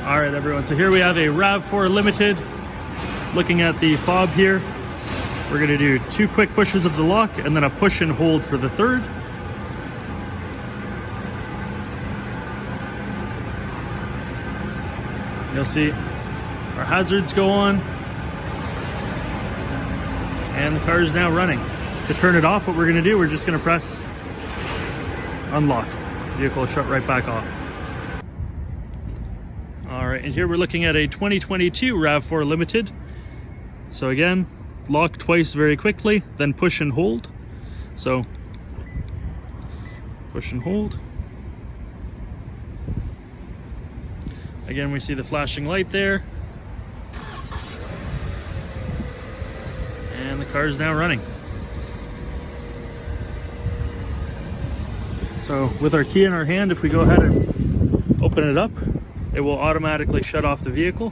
All right, everyone, so here we have a RAV4 Limited. Looking at the fob here, we're gonna do 2 quick pushes of the lock and then a push and hold for the third. You'll see our hazards go on and the car is now running. To turn it off, what we're gonna do, we're just gonna press unlock. Vehicle will shut right back off. All right, and here we're looking at a 2022 RAV4 Limited. So again, lock twice very quickly, then push and hold. So push and hold. Again, we see the flashing light there. And the car is now running. So with our key in our hand, if we go ahead and open it up, it will automatically shut off the vehicle.